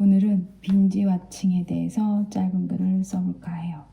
오늘은 빈지 와칭에 대해서 짧은 글을 써볼까 해요.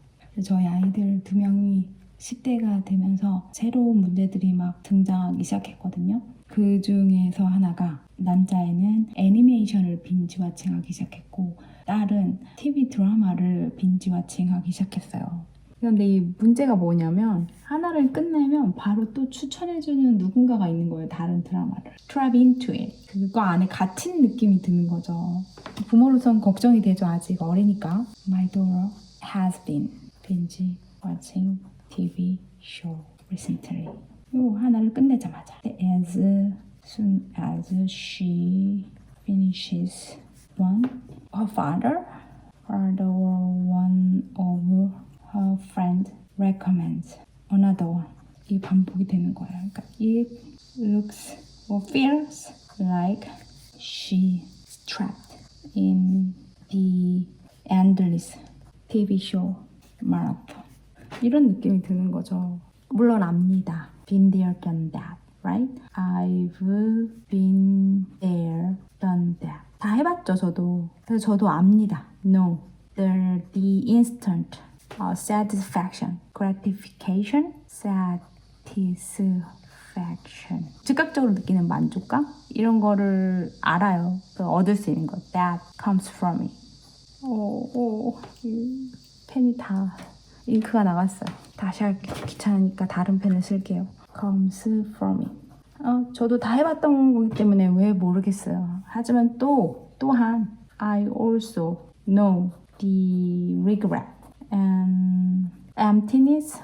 저희 아이들 2명이 10대가 되면서 새로운 문제들이 막 등장하기 시작했거든요. 그 중에서 하나가 남자애는 애니메이션을 빈지 와칭하기 시작했고 딸은 TV 드라마를 빈지 와칭하기 시작했어요. 그런데 이 문제가 뭐냐면 하나를 끝내면 바로 또 추천해주는 누군가가 있는 거예요. 다른 드라마를. Trap into it. 그거 안에 갇힌 느낌이 드는 거죠. 부모로선 걱정이 되죠. 아직 어리니까. My daughter has been binge watching TV show recently. 요 하나를 끝내자마자 as soon as she finishes one, her father or one of her friend recommends another one. 이 반복이 되는 거예요. 그러니까 it looks or feels like she's trapped in the endless TV show marathon. 이런 느낌이 드는 거죠. 물론 압니다. Been there, done that, right? I've been there, done that. 다 해봤죠, 저도. 그래서 저도 압니다. No, the instant satisfaction, gratification, satisfaction. 즉각적으로 느끼는 만족감? 이런 거를 알아요. 얻을 수 있는 거. That comes from it. 펜이 다 잉크가 나갔어요. 다시 할게. 귀찮으니까 다른 펜을 쓸게요. Comes from it. 저도 다 해봤던 거기 때문에 왜 모르겠어요. 하지만 또한 I also know the regret and emptiness,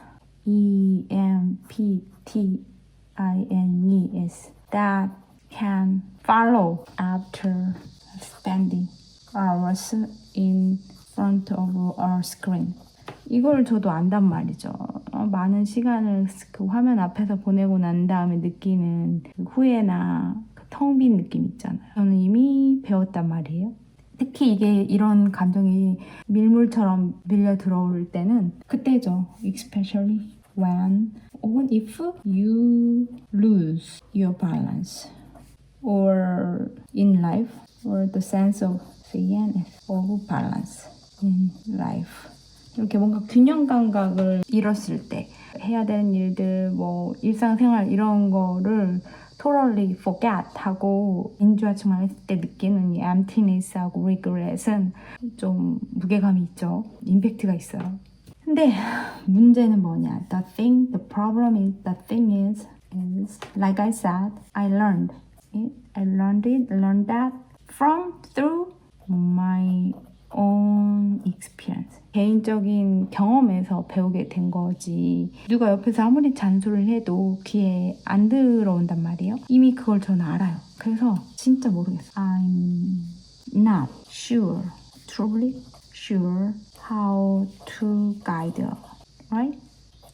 emptiness, that can follow after spending hours in front of a screen. 이걸 저도 안단 말이죠. 많은 시간을 그 화면 앞에서 보내고 난 다음에 느끼는 그 후회나 그 텅 빈 느낌 있잖아요. 저는 이미 배웠단 말이에요. 특히 이런 감정이 밀물처럼 밀려 들어올 때는 그때죠. Especially when or if you lose your balance or in life or the sense of fairness of balance in life. 이렇게 뭔가 균형 감각을 잃었을 때 해야 되는 일들, 뭐 일상생활 이런 거를 totally forget 하고 인지하지만 했을 때 느끼는 이 emptiness하고 regret은 좀 무게감이 있죠. 임팩트가 있어요. 근데 문제는 뭐냐? The problem is, the thing is like I said, I learned that through my own experience. 개인적인 경험에서 배우게 된 거지. 누가 옆에서 아무리 잔소리를 해도 귀에 안 들어온단 말이에요. 이미 그걸 저는 알아요. 그래서 진짜 모르겠어요. I'm not sure, truly sure how to guide us, right?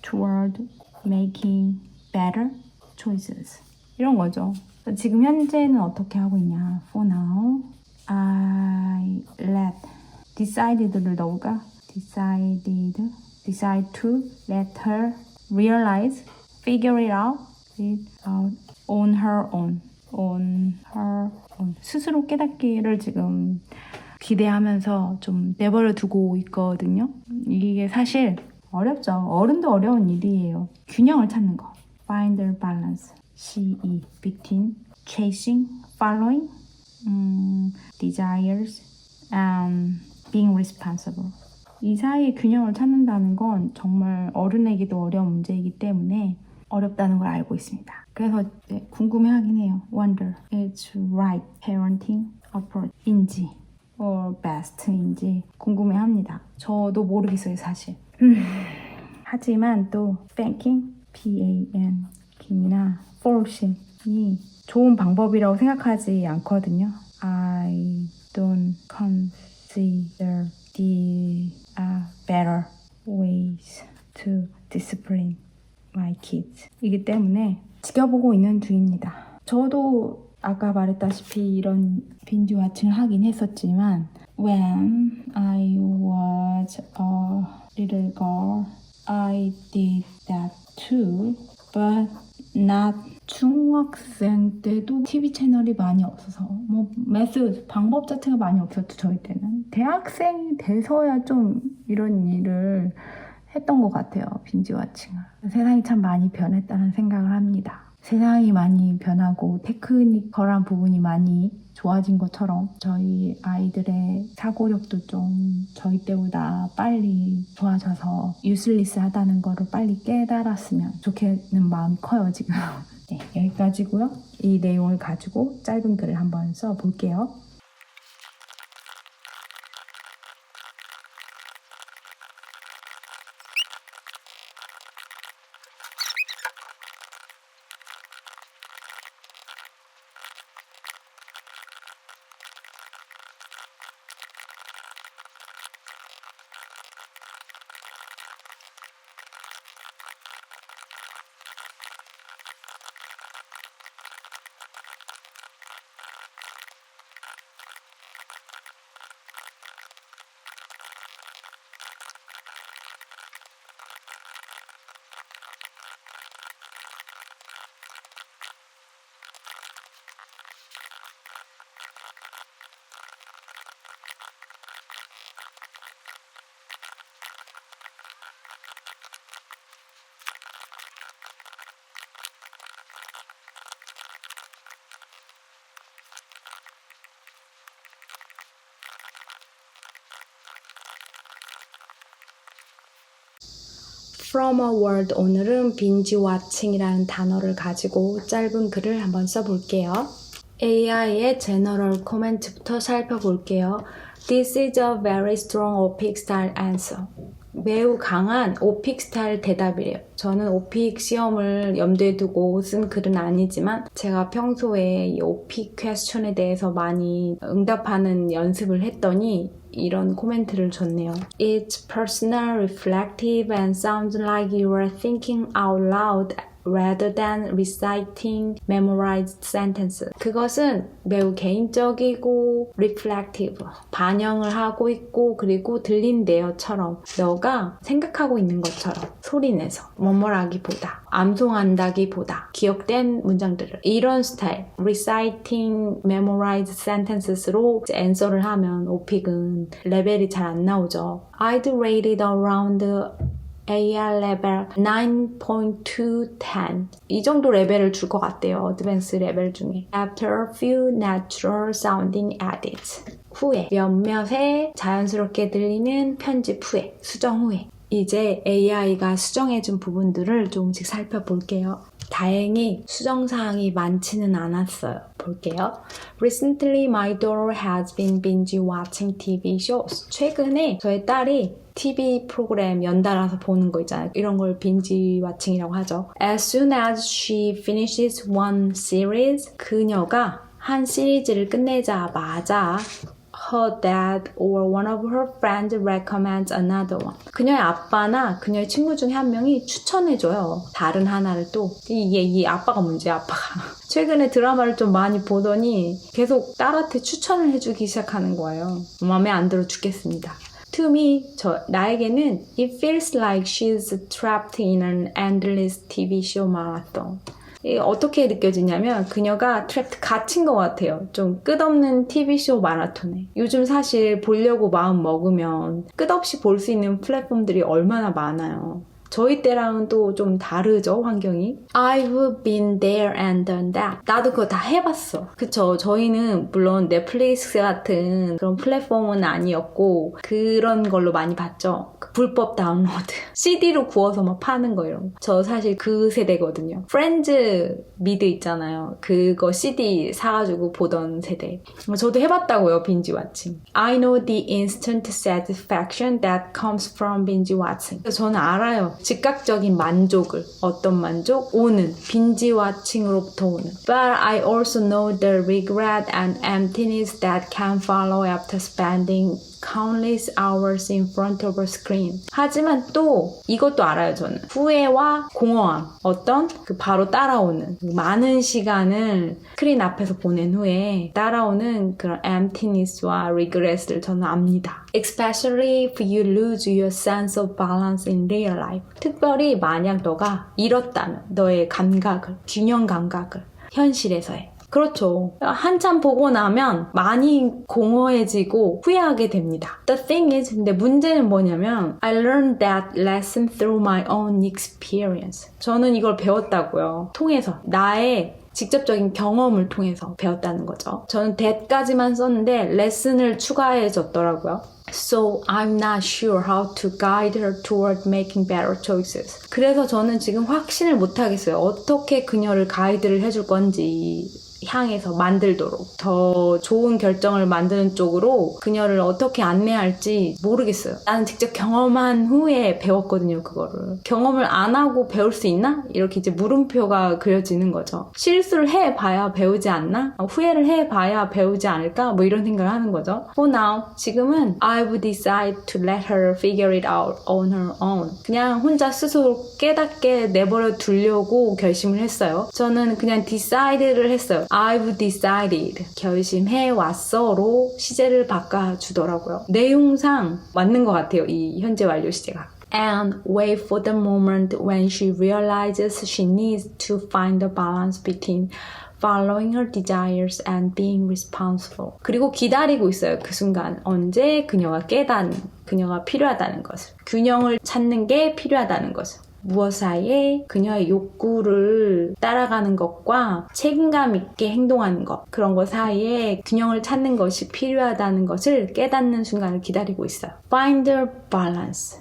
Toward making better choices. 이런 거죠. 지금 현재는 어떻게 하고 있냐? For now, I decided를 넣을까? decide to let her realize, figure it out on her own. 스스로 깨닫기를 지금 기대하면서 좀 내버려 두고 있거든요. 이게 사실 어렵죠. 어른도 어려운 일이에요. 균형을 찾는 거. Find the balance. CE between chasing, following, desires, and being responsible. 이 사이의 균형을 찾는다는 건 정말 어른에게도 어려운 문제이기 때문에 어렵다는 걸 알고 있습니다. 그래서 궁금해하긴 해요. Wonder, it's right parenting approach인지 or best인지 궁금해합니다. 저도 모르겠어요, 사실. 하지만 또 thanking, PAN, 킹이나 forcing이 좋은 방법이라고 생각하지 않거든요. I don't consider the better ways to discipline my kids. 이기 때문에 지켜보고 있는 중입니다. 저도 아까 말했다시피 이런 빈지 와칭을 하긴 했었지만 when I was a little girl, I did that too, but not 중학생 때도 TV 채널이 많이 없어서 뭐 매스 방법 자체가 많이 없었죠. 저희 때는 대학생이 돼서야 좀 이런 일을 했던 것 같아요. 빈지워칭을. 세상이 참 많이 변했다는 생각을 합니다. 세상이 많이 변하고 테크니컬한 부분이 많이 좋아진 것처럼 저희 아이들의 사고력도 좀 저희 때보다 빨리 좋아져서 유슬리스하다는 거를 빨리 깨달았으면 좋겠는 마음이 커요, 지금. 네, 여기까지고요. 이 내용을 가지고 짧은 글을 한번 써볼게요. From a word, 오늘은 binge watching이라는 단어를 가지고 짧은 글을 한번 써볼게요. AI의 제너럴 코멘트부터 살펴볼게요. This is a very strong OPIC style answer. 매우 강한 OPIC 스타일 대답이래요. 저는 OPIC 시험을 염두에 두고 쓴 글은 아니지만 제가 평소에 이 OPIC 퀘스천에 대해서 많이 응답하는 연습을 했더니 이런 코멘트를 줬네요. It's personal, reflective, and sounds like you are thinking out loud rather than reciting memorized sentences. 그것은 매우 개인적이고 reflective, 반영을 하고 있고 그리고 들린대요처럼 너가 생각하고 있는 것처럼 소리내서 뭐뭐라기보다 암송한다기보다 기억된 문장들을 이런 스타일 reciting memorized sentences로 앤서를 하면 오픽은 레벨이 잘 안 나오죠. I'd rate it around AR 레벨 9.210 이 정도 레벨을 줄 것 같대요. 어드밴스 레벨 중에. After a few natural sounding edits. 후에 몇몇의 자연스럽게 들리는 편집 후에 수정 후에 이제 AI가 수정해준 부분들을 조금씩 살펴볼게요. 다행히 수정사항이 많지는 않았어요. 볼게요. Recently, my daughter has been binge watching TV shows. 최근에 저희 딸이 TV 프로그램 연달아서 보는 거 있잖아요. 이런 걸 binge watching이라고 하죠. As soon as she finishes one series, 그녀가 한 시리즈를 끝내자마자 her dad or one of her friends recommends another one. 그녀의 아빠나 그녀의 친구 중에 한 명이 추천해줘요. 다른 하나를 또. 이 아빠가 문제야, 아빠가. 최근에 드라마를 좀 많이 보더니 계속 딸한테 추천을 해주기 시작하는 거예요. 마음에 안 들어 죽겠습니다. To me, 나에게는 it feels like she's trapped in an endless TV show marathon. 어떻게 느껴지냐면 그녀가 트랩트 갇힌 것 같아요. 좀 끝없는 TV쇼 마라톤에. 요즘 사실 보려고 마음 먹으면 끝없이 볼 수 있는 플랫폼들이 얼마나 많아요. 저희 때랑은 또 좀 다르죠, 환경이. I've been there and done that. 나도 그거 다 해봤어. 그쵸? 저희는 물론 넷플릭스 같은 그런 플랫폼은 아니었고 그런 걸로 많이 봤죠. 불법 다운로드. CD로 구워서 막 파는 거 이런 거. 저 사실 그 세대거든요. 프렌즈 미드 있잖아요. 그거 CD 사가지고 보던 세대. 저도 해봤다고요, binge watching. I know the instant satisfaction that comes from binge watching. 저는 알아요. 즉각적인 만족을. 어떤 만족? 오는. binge watching으로부터 오는. But I also know the regret and emptiness that can follow after spending countless hours in front of a screen. 하지만 또 이것도 알아요, 저는. 후회와 공허함. 어떤? 바로 따라오는 많은 시간을 스크린 앞에서 보낸 후에 따라오는 그런 emptiness와 regret을 저는 압니다. Especially if you lose your sense of balance in real life. 특별히 만약 너가 잃었다면 너의 감각을, 균형 감각을 현실에서의. 그렇죠. 한참 보고 나면 많이 공허해지고 후회하게 됩니다. The thing is, 근데 문제는 뭐냐면 I learned that lesson through my own experience. 저는 이걸 배웠다고요. 통해서 나의 직접적인 경험을 통해서 배웠다는 거죠. 저는 that까지만 썼는데 레슨을 추가해 줬더라고요. So I'm not sure how to guide her toward making better choices. 그래서 저는 지금 확신을 못 하겠어요. 어떻게 그녀를 가이드를 해줄 건지 향해서 만들도록 더 좋은 결정을 만드는 쪽으로 그녀를 어떻게 안내할지 모르겠어요. 나는 직접 경험한 후에 배웠거든요, 그거를. 경험을 안 하고 배울 수 있나? 이렇게 이제 물음표가 그려지는 거죠. 실수를 해봐야 배우지 않나? 후회를 해봐야 배우지 않을까? 뭐 이런 생각을 하는 거죠. For now, 지금은 I've decided to let her figure it out on her own. 그냥 혼자 스스로 깨닫게 내버려 두려고 결심을 했어요. 저는 그냥 decided를 했어요. I've decided. 결심해왔어로 시제를 바꿔주더라고요. 내용상 맞는 것 같아요. 이 현재 완료 시제가. And wait for the moment when she realizes she needs to find the balance between following her desires and being responsible. 그리고 기다리고 있어요. 그 순간. 언제 그녀가 깨닫는, 그녀가 필요하다는 것을. 균형을 찾는 게 필요하다는 것을. 무엇 사이에 그녀의 욕구를 따라가는 것과 책임감 있게 행동하는 것, 그런 것 사이에 균형을 찾는 것이 필요하다는 것을 깨닫는 순간을 기다리고 있어요. Find the balance.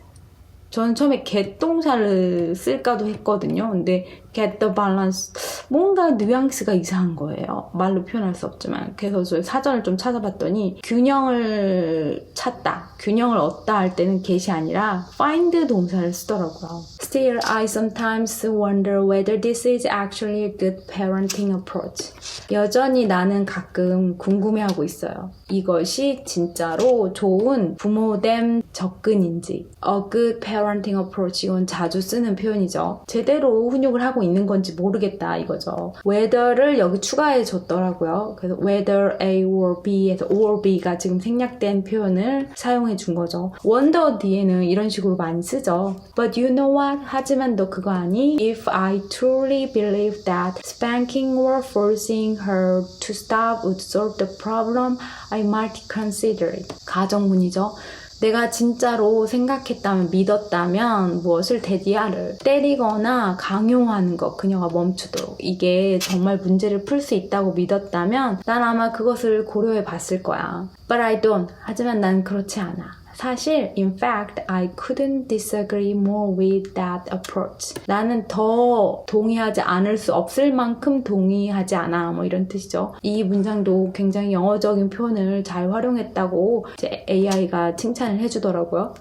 저는 처음에 get 동사를 쓸까도 했거든요. 근데 get the balance, 뭔가 뉘앙스가 이상한 거예요. 말로 표현할 수 없지만. 그래서 저 사전을 좀 찾아봤더니 균형을 찾다, 균형을 얻다 할 때는 get이 아니라 find 동사를 쓰더라고요. Still, I sometimes wonder whether this is actually a good parenting approach. 여전히 나는 가끔 궁금해하고 있어요. 이것이 진짜로 좋은 부모됨 접근인지. A good parenting approach, 이건 자주 쓰는 표현이죠. 제대로 훈육을 하고 있는 건지 모르겠다 이거죠. whether를 여기 추가해 줬더라고요. 그래서 whether A or B에서 or B가 지금 생략된 표현을 사용해 준 거죠. wonder 뒤에는 이런 식으로 많이 쓰죠. But you know what? 하지만 너 그거 아니? If I truly believe that spanking or forcing her to stop would solve the problem, I might consider it. 가정문이죠. 내가 진짜로 생각했다면, 믿었다면 무엇을 데디아를 때리거나 강요하는 것, 그녀가 멈추도록, 이게 정말 문제를 풀 수 있다고 믿었다면 난 아마 그것을 고려해 봤을 거야. But I don't. 하지만 난 그렇지 않아. 사실, in fact, I couldn't disagree more with that approach. 나는 더 동의하지 않을 수 없을 만큼 동의하지 않아. 뭐 이런 뜻이죠. 이 문장도 굉장히 영어적인 표현을 잘 활용했다고 이제 AI가 칭찬을 해주더라고요.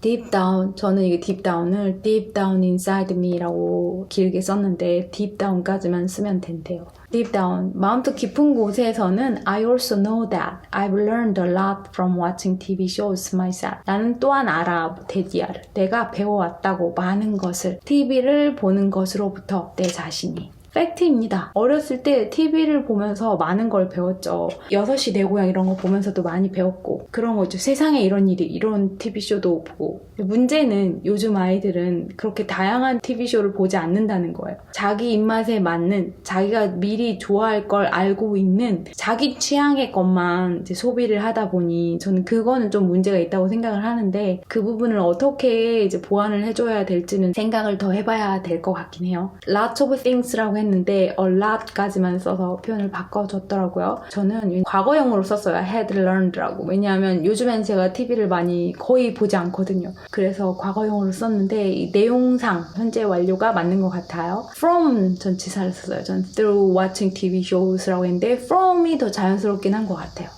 Deep down, 저는 이게 deep down을 deep down inside me라고 길게 썼는데 deep down까지만 쓰면 된대요. Deep down, 마음속 깊은 곳에서는 I also know that I've learned a lot from watching TV shows myself. 나는 또한 알아, 데디아를. 내가 배워왔다고 많은 것을, TV를 보는 것으로부터 내 자신이. 팩트입니다. 어렸을 때 TV를 보면서 많은 걸 배웠죠. 6시 내 고향 이런 거 보면서도 많이 배웠고 그런 거죠. 세상에 이런 일이, 이런 TV쇼도 보고. 문제는 요즘 아이들은 그렇게 다양한 TV쇼를 보지 않는다는 거예요. 자기 입맛에 맞는, 자기가 미리 좋아할 걸 알고 있는 자기 취향의 것만 이제 소비를 하다 보니 저는 그거는 좀 문제가 있다고 생각을 하는데 그 부분을 어떻게 이제 보완을 해줘야 될지는 생각을 더 해봐야 될 것 같긴 해요. Lots of things라고 했는데 a lot까지만 써서 표현을 바꿔줬더라고요. 저는 과거형으로 썼어요. had learned라고. 왜냐하면 요즘엔 제가 TV를 많이 거의 보지 않거든요. 그래서 과거형으로 썼는데 이 내용상 현재 완료가 맞는 것 같아요. From 전치사를 썼어요. 전 through watching TV shows라고 했는데 from이 더 자연스럽긴 한 것 같아요.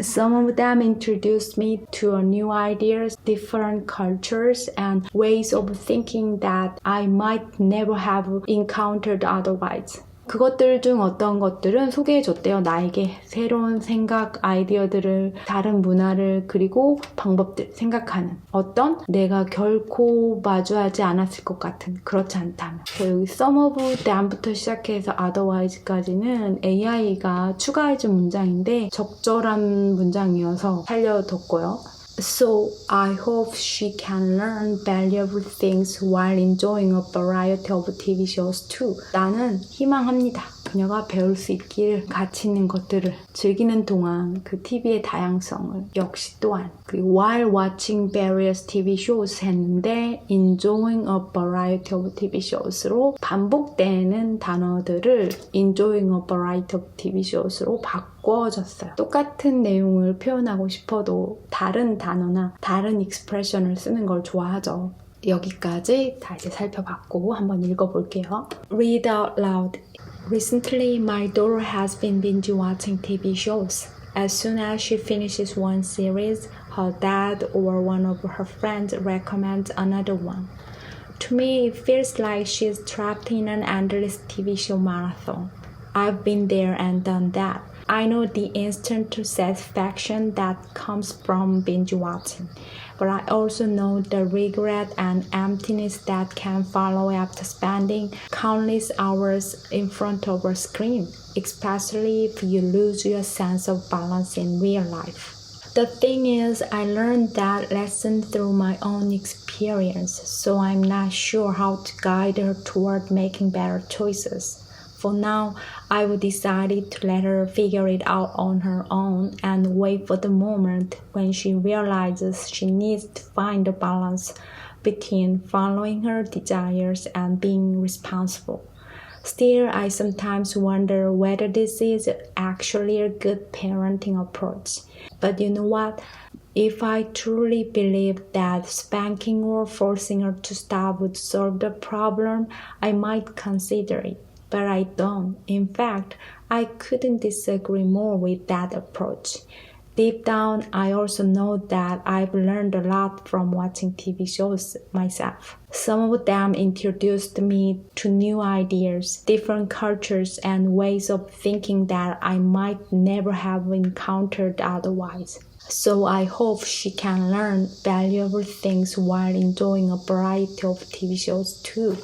Some of them introduced me to new ideas, different cultures, and ways of thinking that I might never have encountered otherwise. 그것들 중 어떤 것들은 소개해줬대요. 나에게 새로운 생각, 아이디어들을, 다른 문화를, 그리고 방법들, 생각하는 어떤 내가 결코 마주하지 않았을 것 같은, 그렇지 않다면. 여기 some of them부터 시작해서 otherwise까지는 AI가 추가해준 문장인데 적절한 문장이어서 살려뒀고요. So I hope she can learn valuable things while enjoying a variety of TV shows too. 나는 희망합니다. 그녀가 배울 수 있길, 가치 있는 것들을 즐기는 동안 그 TV의 다양성을 역시 또한 그리고 while watching various TV shows 했는데 enjoying a variety of TV shows로 반복되는 단어들을 enjoying a variety of TV shows로 바꿔줬어요. 똑같은 내용을 표현하고 싶어도 다른 단어나 다른 익스프레션을 쓰는 걸 좋아하죠. 여기까지 다 이제 살펴봤고 한번 읽어볼게요. Read out loud. Recently, my daughter has been binge-watching TV shows. As soon as she finishes one series, her dad or one of her friends recommends another one. To me, it feels like she's trapped in an endless TV show marathon. I've been there and done that. I know the instant satisfaction that comes from binge-watching, but I also know the regret and emptiness that can follow after spending countless hours in front of a screen, especially if you lose your sense of balance in real life. The thing is, I learned that lesson through my own experience, so I'm not sure how to guide her toward making better choices. For now, I've decided to let her figure it out on her own and wait for the moment when she realizes she needs to find a balance between following her desires and being responsible. Still, I sometimes wonder whether this is actually a good parenting approach. But you know what? If I truly believed that spanking or forcing her to stop would solve the problem, I might consider it. But I don't. In fact, I couldn't disagree more with that approach. Deep down, I also know that I've learned a lot from watching TV shows myself. Some of them introduced me to new ideas, different cultures, and ways of thinking that I might never have encountered otherwise. So I hope she can learn valuable things while enjoying a variety of TV shows too.